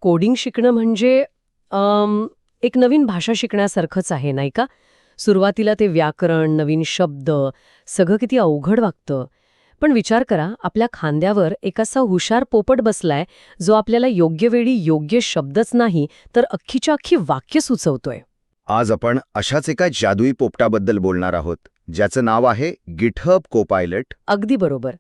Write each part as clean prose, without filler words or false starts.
Coding शिकणं म्हणजे एक नवीन भाषा शिकण्यासारखंच आहे, नाही का? सुरुवातीला ते व्याकरण, नवीन शब्द, सगळं किती अवघड वाटतं. पण विचार करा, आपल्या खांद्यावर एक असा हुशार पोपट बसलाय, जो आपल्याला योग्य वेळी योग्य शब्दच नाही, तर अख्खीच्या अख्खी वाक्य सुचवतोय. आज आपण अशाच एका जादुई पोपटाबद्दल बोलणार आहोत, ज्याचं नाव आहे गिटहब कोपायलट. अगदी बरोबर.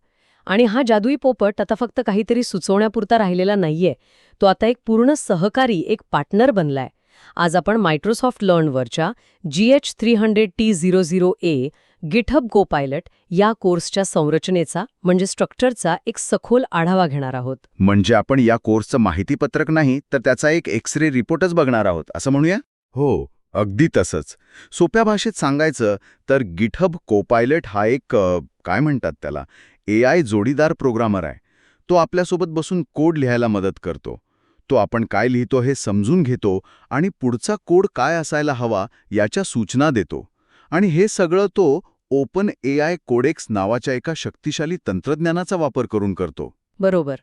आणि हा जादुई पोपट आता फक्त काहीतरी सुचवण्यापुरता राहिलेला नाहीये. तो आता एक पूर्ण सहकारी, एक पार्टनर बनलाय. आज आपण मायक्रोसॉफ्ट लर्नवरच्या GH300T00A गिटहब कोपायलट या कोर्सच्या संरचनेचा म्हणजे स्ट्रक्चरचा एक सखोल आढावा घेणार आहोत. म्हणजे आपण या कोर्सचं माहितीपत्रक नाही, तर त्याचा एक एक्स-रे रिपोर्टच बघणार आहोत, असं म्हणूया? हो, अगदी तसंच. सोप्या भाषेत सांगायचं तर गिटहब कोपायलट हा एक काय म्हणतात त्याला, AI जोडीदार प्रोग्रामर आहे. तो आपल्यासोबत बसून कोड लिहायला मदत करतो. तो आपण काय लिहितो हे समजून घेतो आणि पुढचा कोड काय असायला हवा याच्या सूचना देतो. आणि हे सगळं तो ओपन AI कोडेक्स नावाच्या एका शक्तिशाली तंत्रज्ञानाचा वापर करून करतो. बरोबर.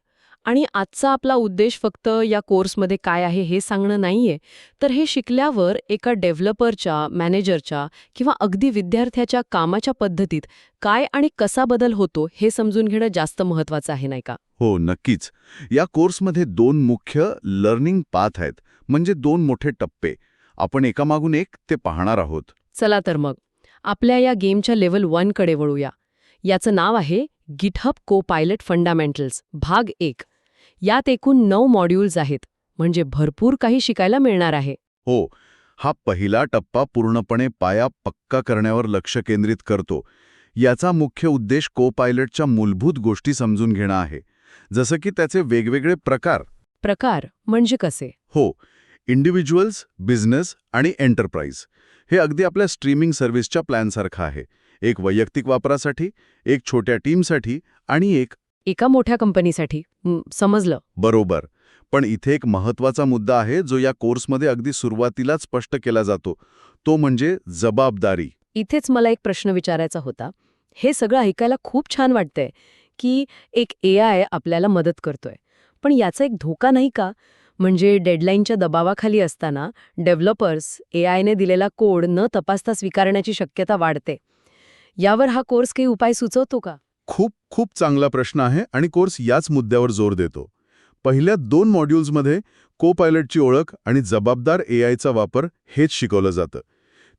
आणि आजचा आपला उद्देश फक्त या कोर्समध्ये काय आहे हे सांगणं नाहीये, तर हे शिकल्यावर एका डेव्हलपरच्या, मॅनेजरच्या किंवा अगदी विद्यार्थ्याच्या कामाच्या पद्धतीत काय आणि कसा बदल होतो हे समजून घेणं जास्त महत्त्वाचं आहे, नाही का? हो, नक्कीच. या कोर्समध्ये 2 मुख्य लर्निंग पाथ आहेत, म्हणजे 2 मोठे टप्पे. आपण एकामागून एक ते पाहणार आहोत. चला तर मग आपल्या या गेमच्या लेव्हल 1 कडे वळूया. याचं नाव आहे गिटहब कोपायलट फंडामेंटल्स भाग 1. यात एकूण 9 मॉड्यूल्स आहेत, म्हणजे भरपूर काही शिकायला मिळणार आहे. हो, हा पहिला टप्पा पूर्णपणे पाया पक्का करण्यावर लक्ष केंद्रित करतो. याचा मुख्य उद्देश कोपायलटच्या मूलभूत गोष्टी समजून घेणं आहे, जसं की त्याचे वेगवेगळे प्रकार. प्रकार म्हणजे कसे? हो, इंडिव्हिज्युअल्स, बिझनेस आणि एंटरप्राइज. हे अगदी आपल्या स्ट्रीमिंग सर्व्हिसच्या प्लॅनसारखं आहे. एक वैयक्तिक वापरासाठी, एक छोट्या टीमसाठी आणि एक एका मोठ्या कंपनीसाठी. समजलं. बरोबर. पण इथे एक महत्त्वाचा मुद्दा आहे जो या कोर्समध्ये अगदी सुरुवातीलाच स्पष्ट केला जातो. तो म्हणजे जबाबदारी. इथेच मला एक प्रश्न विचारायचा होता. हे सगळं ऐकायला खूप छान वाटतंय की एक AI आपल्याला मदत करतोय. पण याचा एक धोका नाही का? म्हणजे डेडलाईनच्या दबावाखाली असताना डेव्हलपर्स AIने दिलेला कोड न तपासता स्वीकारण्याची शक्यता वाढते. यावर हा कोर्स काही उपाय सुचवतो का? खूप खूप चांगला प्रश्न आहे आणि कोर्स याच मुद्द्यावर जोर देतो. पहिल्या 2 मॉड्यूल्समध्ये को-पायलटची ओळख आणि जबाबदार AIचा वापर हेच शिकवलं जातं.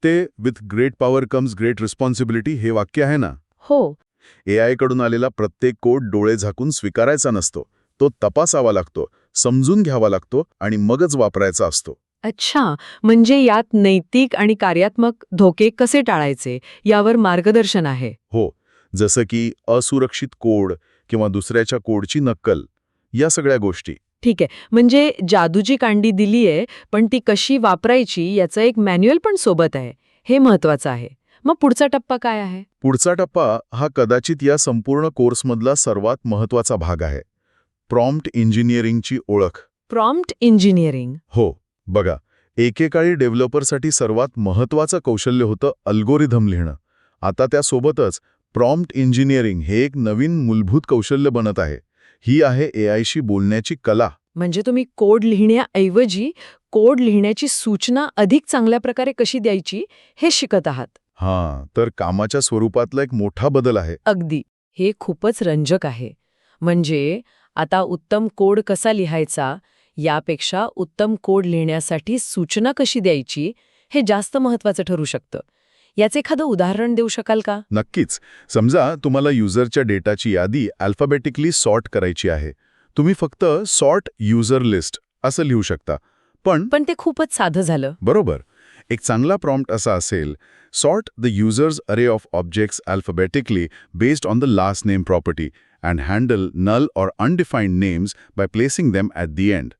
ते with great power comes great responsibility हे वाक्य आहे ना. हो. AI कडून आलेला प्रत्येक कोड डोळे झाकून स्वीकारायचा नसतो. तो तपासावा लागतो, समजून घ्यावा लागतो आणि मगच वापरायचा असतो. अच्छा, म्हणजे यात नैतिक आणि कार्यात्मक धोके कसे टाळायचे यावर मार्गदर्शन आहे. हो, जसं की असुरक्षित कोड किंवा दुसऱ्याच्या कोडची नक्कल, या सगळ्या गोष्टी. ठीक आहे. म्हणजे जादूची कांडी दिलीये, पण ती कशी वापरायची याचं एक मॅन्युअल पण सोबत आहे. हे महत्वाचं आहे. मग पुढचा टप्पा काय आहे? पुढचा टप्पा हा कदाचित या संपूर्ण कोर्समधला सर्वात महत्त्वाचा भाग आहे. प्रॉम्प्ट इंजिनिअरिंगची ओळख. Prompt engineering. हो, बघा, एकेकाळी डेव्हलपरसाठी सर्वात महत्त्वाचं कौशल्य होतं अल्गोरिदम लिहिणं. आता त्यासोबतच प्रॉम्प्ट इंजिनिअरिंग हे एक नवीन मूलभूत कौशल्य बनत आहे. ही आहे AIशी बोलण्याची कला. म्हणजे तुम्ही कोड लिहिण्याऐवजी कोड लिहिण्याची सूचना अधिक चांगल्या प्रकारे कशी द्यायची हे शिकत आहात. हां, तर कामाच्या स्वरूपातला एक मोठा बदल आहे. अगदी. हे खूपच रंजक आहे. म्हणजे आता उत्तम कोड कसा लिहायचा यापेक्षा उत्तम कोड लिहिण्यासाठी सूचना कशी द्यायची हे जास्त महत्वाचं ठरू शकतं. याचं एखादं उदाहरण देऊ शकाल का? नक्कीच. समजा तुम्हाला युजरच्या डेटाची यादी अल्फाबेटिकली सॉर्ट करायची आहे. तुम्ही फक्त सॉर्ट युजर लिस्ट असं लिहू शकता. पण ते खूपच साधं झालं. बरोबर. एक चांगला प्रॉम्प्ट असा असेल, sort the users array of objects alphabetically based on the last name property and handle null or undefined names by placing them at the end.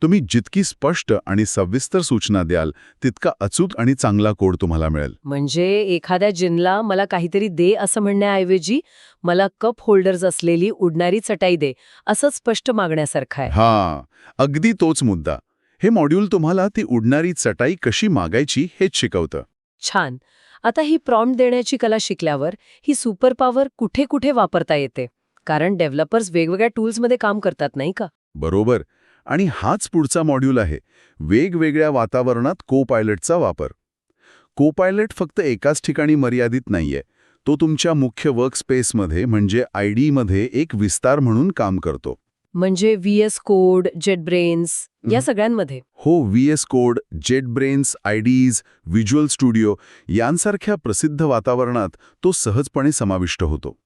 तुम्ही जितकी स्पष्ट आणि सविस्तर सूचना द्याल, तितका अचूक आणि चांगला कोड तुम्हाला मिळेल. म्हणजे एखाद्या जिनला मला काहीतरी दे असं म्हणण्याऐवजी मला कप होल्डर्स असलेली उडणारी चटाई दे असं स्पष्ट मागण्यासारखं आहे. हां, अगदी तोच मुद्दा. हे मॉड्यूल तुम्हाला ती उडणारी चटाई कशी मागायची हेच शिकवतं. छान. आता ही प्रॉम्प्ट देण्याची कला शिकल्यावर ही सुपर पॉवर कुठे कुठे वापरता येते? कारण डेव्हलपर्स वेगवेगळ्या टूल्समध्ये काम करतात, नाही का? बरोबर. आणि हाच पुढचा मॉड्यूल आहे, वेगवेगळ्या वातावरणात को पायलटचा वापर. को पायलट फक्त एकाच ठिकाणी मर्यादित नाहीये. तो तुमच्या मुख्य वर्कस्पेसमध्ये म्हणजे आयडीमध्ये एक विस्तार म्हणून काम करतो. म्हणजे VS कोड, JetBrains या सगळ्यांमध्ये. हो, VS code, JetBrains, IDs, visual studio यांसारख्या प्रसिद्ध वातावरणात तो सहजपणे समाविष्ट होतो.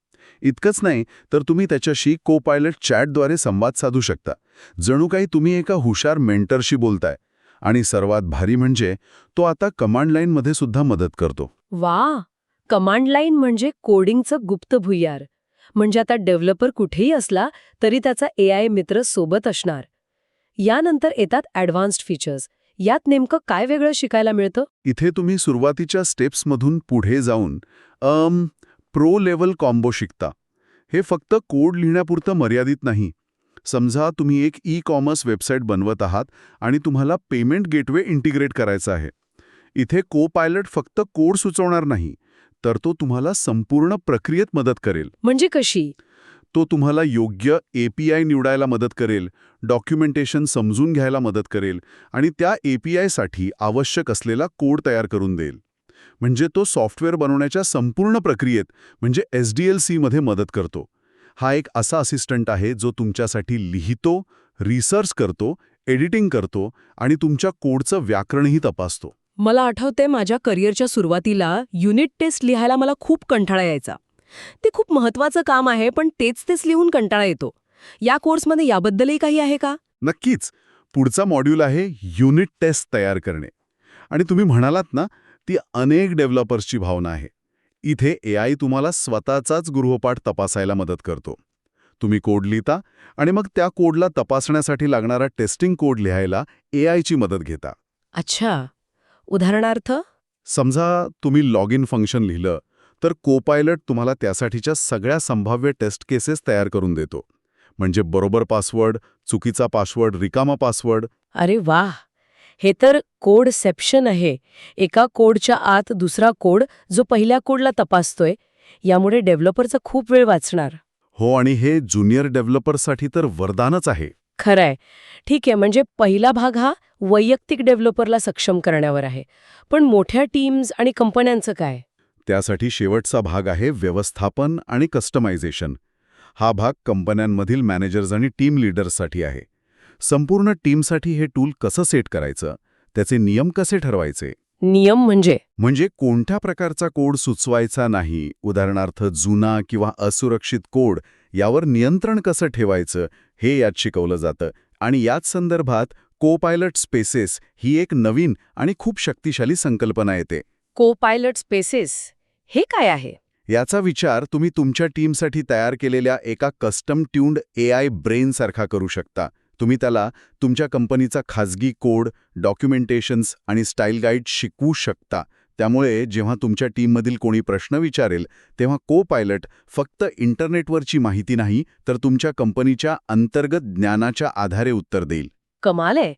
इतकंच नाही तर तुम्ही त्याच्याशी को पायलट चॅटद्वारे संवाद साधू शकता. जणू काही तुम्ही एका हुशार मेंटरशी बोलताय. आणि सर्वात भारी म्हणजे तो आता कमांड लाईनमध्ये सुद्धा मदत करतो. वा, कमांड लाईन म्हणजे कोडिंगचं गुप्त भुयार. म्हणजे आता डेव्हलपर कुठेही असला तरी त्याचा AI मित्र सोबत असणार. यानंतर येतात ॲडव्हान्स्ड फीचर्स. यात नेमकं काय वेगळं शिकायला मिळतं? इथे तुम्ही सुरुवातीच्या स्टेप्समधून पुढे जाऊन प्रो लेव्हल कॉम्बो शिकता. हे फक्त कोड लिहिण्यापुरतं मर्यादित नाही. समजा तुम्ही एक ई-कॉमर्स वेबसाईट बनवत आहात आणि तुम्हाला पेमेंट गेटवे इंटिग्रेट करायचं आहे. इथे को पायलट फक्त कोड सुचवणार नाही, तर तो तुम्हाला संपूर्ण प्रक्रियेत मदत करेल. म्हणजे कशी? तो तुम्हाला योग्य API निवडायला मदत करेल, डॉक्युमेंटेशन समजून घ्यायला मदत करेल आणि त्या APIसाठी आवश्यक असलेला कोड तयार करून देईल. म्हणजे तो सॉफ्टवेअर बनवण्याच्या संपूर्ण प्रक्रियेत म्हणजे SDLC मध्ये मदत करतो. हा एक असा असिस्टंट आहे जो तुमच्यासाठी लिहितो, रिसर्च करतो, एडिटिंग करतो आणि तुमच्या कोडचं व्याकरणही तपासतो. मला आठवते माझ्या करिअरच्या सुरुवातीला युनिट टेस्ट लिहायला मला खूप कंटाळा यायचा. ते खूप महत्वाचं काम आहे, पण तेच लिहून कंटाळा येतो. या कोर्समध्ये याबद्दलही काही आहे का? नक्कीच. पुढचा मॉड्यूल आहे युनिट टेस्ट तयार करणे. आणि तुम्ही म्हणालात ना, ती अनेक डेव्हलपर्सची भावना आहे. इथे AI तुम्हाला स्वतःचाच गृहपाठ तपासायला मदत करतो. तुम्ही कोड लिहिता आणि मग त्या कोडला तपासण्यासाठी लागणारा टेस्टिंग कोड लिहायला AIची मदत घेता. अच्छा, उदाहरणार्थ? समजा तुम्ही लॉग इन फंक्शन लिहिलं, तर को पायलट तुम्हाला त्यासाठीच्या सगळ्या संभाव्य टेस्ट केसेस तयार करून देतो. म्हणजे बरोबर पासवर्ड, चुकीचा पासवर्ड, रिकामा पासवर्ड. अरे वाह! हे तर कोडसेप्शन आहे. एका कोडच्या आत दुसरा कोड जो पहिल्या कोडला तपासतोय. यामुळे डेव्हलपरचा खूप वेळ वाचणार. हो, आणि हे ज्युनियर डेव्हलपरसाठी तर वरदानच आहे. खरंय. ठीक आहे, म्हणजे पहिला भाग हा वैयक्तिक डेव्हलपरला सक्षम करण्यावर आहे. पण मोठ्या टीम्स आणि कंपन्यांचं काय? त्यासाठी शेवटचा भाग आहे व्यवस्थापन आणि कस्टमायझेशन. हा भाग कंपन्यांमधील मॅनेजर्स आणि टीम लीडर्ससाठी आहे. संपूर्ण टीमसाठी हे टूल कसं सेट करायचं, त्याचे नियम कसे ठरवायचे. नियम म्हणजे कोणत्या प्रकारचा कोड सुचवायचा नाही, उदाहरणार्थ जुना किंवा असुरक्षित कोड, यावर नियंत्रण कसं ठेवायचं हे यात शिकवलं जातं. आणि याच संदर्भात को पायलट स्पेसेस ही एक नवीन आणि खूप शक्तिशाली संकल्पना येते. को पायलट स्पेसेस हे काय आहे? याचा विचार तुम्ही तुमच्या टीमसाठी तयार केलेल्या एका कस्टम ट्यून्ड AI ब्रेनसारखा करू शकता. तुम्ही त्याला तुमच्या कंपनीचा खाजगी कोड, डॉक्युमेंटेशन्स आणि स्टाईल गाईड शिकवू शकता. त्यामुळे जेव्हा तुमच्या टीममधील कोणी प्रश्न विचारेल तेव्हा को पायलट फक्त इंटरनेटवरची माहिती नाही, तर तुमच्या कंपनीच्या अंतर्गत ज्ञानाच्या आधारे उत्तर देईल. कमाल आहे.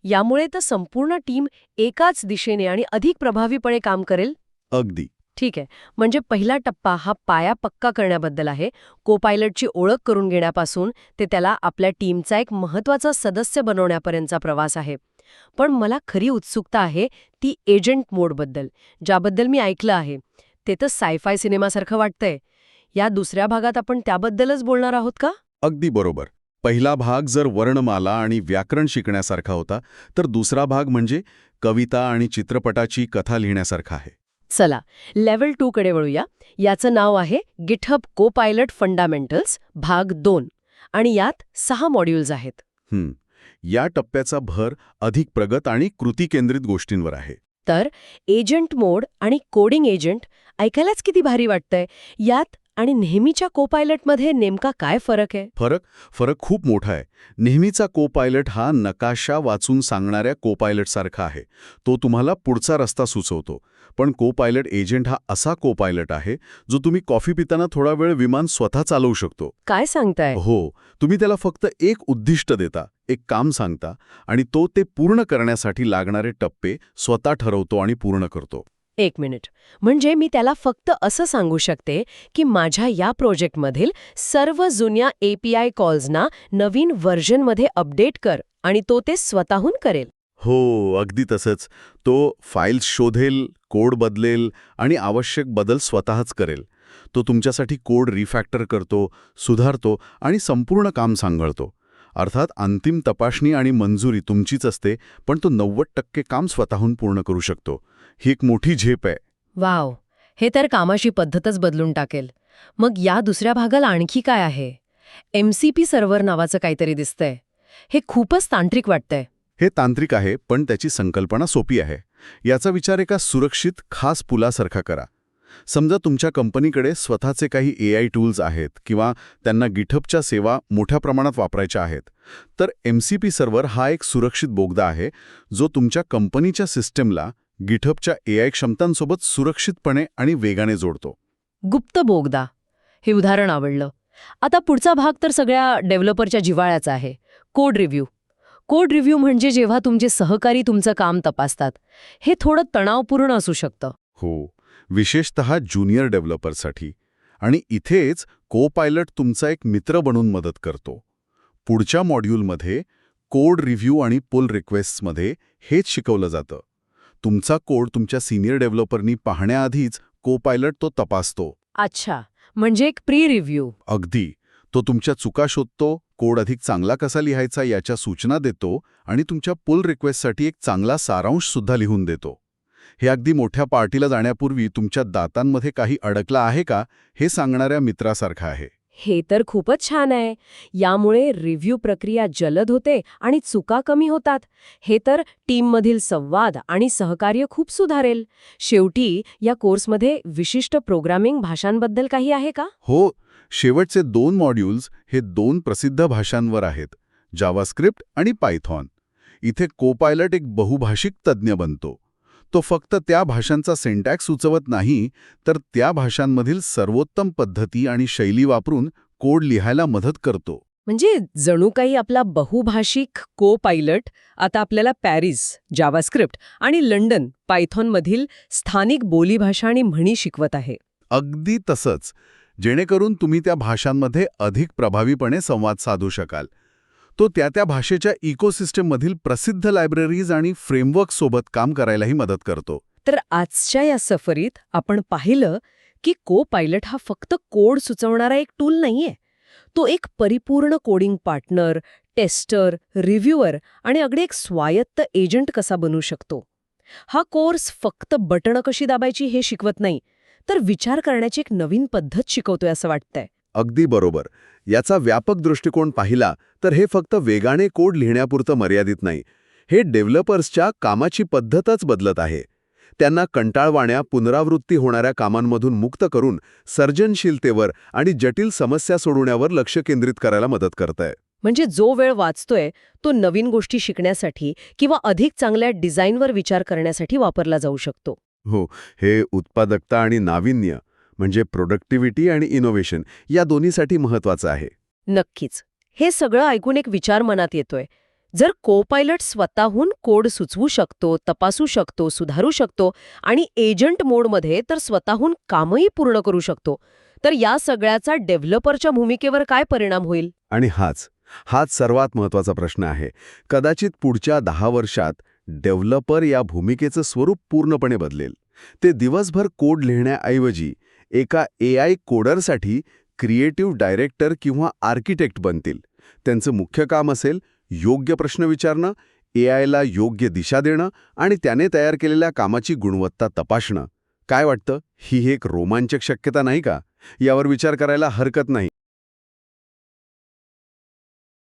यामुळे तर संपूर्ण टीम एकाच दिशेने आणि अधिक प्रभावीपणे काम करेल. अगदी. ठीक आहे, म्हणजे पहिला टप्पा हा पाया पक्का करण्याबद्दल आहे. को पायलटची ओळख करून घेण्यापासून ते त्याला आपल्या टीमचा एक महत्त्वाचा सदस्य बनवण्यापर्यंतचा प्रवास आहे. पण मला खरी उत्सुकता आहे ती एजंट मोडबद्दल, ज्याबद्दल मी ऐकलं आहे. ते तर सायफाय सिनेमासारखं वाटतंय. या दुसऱ्या भागात आपण त्याबद्दलच बोलणार आहोत का? अगदी बरोबर. पहिला भाग जर वर्णमाला आणि व्याकरण शिकण्यासारखा होता, तर दुसरा भाग म्हणजे कविता आणि चित्रपटाची कथा लिहिण्यासारखा आहे. चला, लेव्हल 2 कडे वळूया. याचं नाव आहे गिटहब कोपायलट फंडामेंटल्स भाग 2 आणि यात 6 मॉड्यूल्स आहेत. या टप्प्याचा भर अधिक प्रगत आणि कृती केंद्रित गोष्टींवर आहे. तर एजंट मोड आणि कोडिंग एजंट ऐकायलाच किती भारी वाटतंय. यात आणि नेहमीच्या कोपायलटमध्ये नेमका काय फरक आहे? फरक खूप मोठा आहे. नेहमीचा को पायलट हा नकाशा वाचून सांगणाऱ्या को पायलटसारखा आहे. तो तुम्हाला पुढचा रस्ता सुचवतो. पण को पायलट एजंट हा असा को पायलट आहे जो तुम्ही कॉफी पिताना थोडा वेळ विमान स्वतः चालवू शकतो. काय सांगताय? हो, तुम्ही त्याला फक्त एक उद्दिष्ट देता, एक काम सांगता आणि तो ते पूर्ण करण्यासाठी लागणारे टप्पे स्वतः ठरवतो आणि पूर्ण करतो. एक मिनिट. म्हणजे मी त्याला फक्त असं सांगू शकते की माझ्या या प्रोजेक्टमधील सर्व जुन्या API कॉल्सना नवीन व्हर्जनमध्ये अपडेट कर आणि तो ते स्वतःहून करेल. हो, अगदी तसंच. तो फाईल्स शोधेल, कोड बदलेल आणि आवश्यक बदल स्वतःच करेल. तो तुमच्यासाठी कोड रिफॅक्टर करतो, सुधारतो आणि संपूर्ण काम सांभाळतो. अर्थात अंतिम तपासणी आणि मंजुरी तुमचीच असते, पण तो 90% काम स्वतःहून पूर्ण करू शकतो. ही एक मोठी झेप आहे. वाव, हे तर कामाची पद्धतच बदलून टाकेल. मग या दुसऱ्या भागाला आणखी काय आहे? MCP सर्व्हर नावाचं काहीतरी दिसतंय. हे खूपच तांत्रिक वाटतंय. हे तांत्रिक आहे, पण त्याची संकल्पना सोपी आहे. याचा विचार एका सुरक्षित, खास पुलासारखा करा. समजा तुमच्या कंपनीकडे स्वतःचे काही AI टूल्स आहेत किंवा त्यांना गिटहबच्या सेवा मोठ्या प्रमाणात वापरायच्या आहेत. तर MCP सर्व्हर हा एक सुरक्षित बोगदा आहे, जो तुमच्या कंपनीच्या सिस्टमला गिटहबच्या AI क्षमतांसोबत सुरक्षितपणे आणि वेगाने जोडतो. गुप्त बोगदा. हे उदाहरण आवडलं. आता पुढचा भाग तर सगळ्या डेव्हलपरच्या जिव्हाळ्याचा आहे. Code review. कोड रिव्ह्यू म्हणजे जेव्हा तुमचे सहकारी तुमचं काम तपासतात. हे थोडं तणावपूर्ण असू शकतं. हो, विशेषतः ज्युनियर डेव्हलपरसाठी. आणि इथेच को-पायलट तुमचा एक मित्र बनून मदत करतो. पुढच्या मॉड्यूलमध्ये कोड रिव्ह्यू आणि पुल रिक्वेस्ट्समध्ये हेच शिकवलं जातं. तुमचा कोड तुमच्या सिनियर डेव्हलपरनी पाहण्याआधीच को-पायलट तो तपासतो. अच्छा, म्हणजे एक प्री रिव्ह्यू. अगदी. तो तुमच्या चुका शोधतो, कोड अधिक चांगला कसा लिहायचा याच्या सूचना देतो आणि तुमच्या पुल रिक्वेस्टसाठी एक चांगला सारांश सुद्धा लिहून देतो. हे अगदी मोठ्या पार्टीला जाण्यापूर्वी तुमच्या दातांमध्ये काही अडकलं आहे का हे सांगणाऱ्या मित्रासारखं आहे. हे तर खूपच छान आहे. यामुळे रिव्ह्यू प्रक्रिया जलद होते आणि चुका कमी होतात. हे तर टीममधील संवाद आणि सहकार्य खूप सुधारेल. शेवटी या कोर्समध्ये विशिष्ट प्रोग्रामिंग भाषांबद्दल काही आहे का? हो, शेवटचे 2 मॉड्यूल्स हे 2 प्रसिद्ध भाषांवर आहेत, जावास्क्रिप्ट आणि पायथॉन. इथे को-पायलट एक बहुभाषिक तज्ज्ञ बनतो. तो फक्त त्या भाषांचा सिंटॅक्स सुचवत नाही, तर त्या भाषांमधील सर्वोत्तम पद्धती आणि शैली वापरून कोड लिहायला मदत करतो. म्हणजे जणू काही आपला बहुभाषिक को पायलट आता आपल्याला पॅरिस, जावास्क्रिप्ट आणि लंडन, पायथॉनमधील स्थानिक बोलीभाषा आणि म्हणी शिकवत आहे. अगदी तसंच, जेणेकरून तुम्ही त्या भाषांमध्ये अधिक प्रभावीपणे संवाद साधू शकाल. तो त्या भाषेच्या इकोसिस्टममधील प्रसिद्ध लायब्ररीज आणि फ्रेमवर्कसोबत काम करायलाही मदत करतो. तर आजच्या या सफरीत आपण पाहिलं की को पायलट हा फक्त कोड सुचवणारा एक टूल नाहीये. तो एक परिपूर्ण कोडिंग पार्टनर, टेस्टर, रिव्ह्यूअर आणि अगदी एक स्वायत्त एजंट कसा बनू शकतो. हा कोर्स फक्त बटणं कशी दाबायची हे शिकवत नाही, तर विचार करण्याची एक नवीन पद्धत शिकवतोय असं वाटतंय. अगदी बरोबर. याचा व्यापक दृष्टिकोन पाहिला तर हे फक्त वेगाने कोड लिहिण्यापुरतं मर्यादित नाही. हे डेव्हलपर्सच्या कामाची पद्धतच बदलत आहे. त्यांना कंटाळवाण्या, पुनरावृत्ती होणाऱ्या कामांमधून मुक्त करून सर्जनशीलतेवर आणि जटिल समस्या सोडवण्यावर लक्ष केंद्रित करायला मदत करतंय. म्हणजे जो वेळ वाचतोय तो नवीन गोष्टी शिकण्यासाठी किंवा अधिक चांगल्या डिझाईनवर विचार करण्यासाठी वापरला जाऊ शकतो. हो, हे उत्पादकता आणि नाविन्य म्हणजे प्रोडक्टिव्हिटी आणि इनोव्हेशन या दोन्हीसाठी महत्वाचं आहे. नक्कीच. हे सगळं ऐकून एक विचार मनात येतोय. जर को-पायलट स्वतःहून कोड सुचवू शकतो, तपासू शकतो, सुधारू शकतो आणि एजंट मोडमध्ये तर स्वतःहून कामही पूर्ण करू शकतो, तर या सगळ्याचा डेव्हलपरच्या भूमिकेवर काय परिणाम होईल? आणि हाच सर्वात महत्वाचा प्रश्न आहे. कदाचित पुढच्या 10 वर्षात डेव्हलपर या भूमिकेचं स्वरूप पूर्णपणे बदलेल. ते दिवसभर कोड लिहिण्याऐवजी एका AI कोडरसाठी क्रिएटिव्ह डायरेक्टर किंवा आर्किटेक्ट बनतील. त्यांचं मुख्य काम असेल योग्य प्रश्न विचारणं, AIला योग्य दिशा देणं आणि त्याने तयार केलेल्या कामाची गुणवत्ता तपासणं. काय वाटतं, ही एक रोमांचक शक्यता नाही का? यावर विचार करायला हरकत नाही.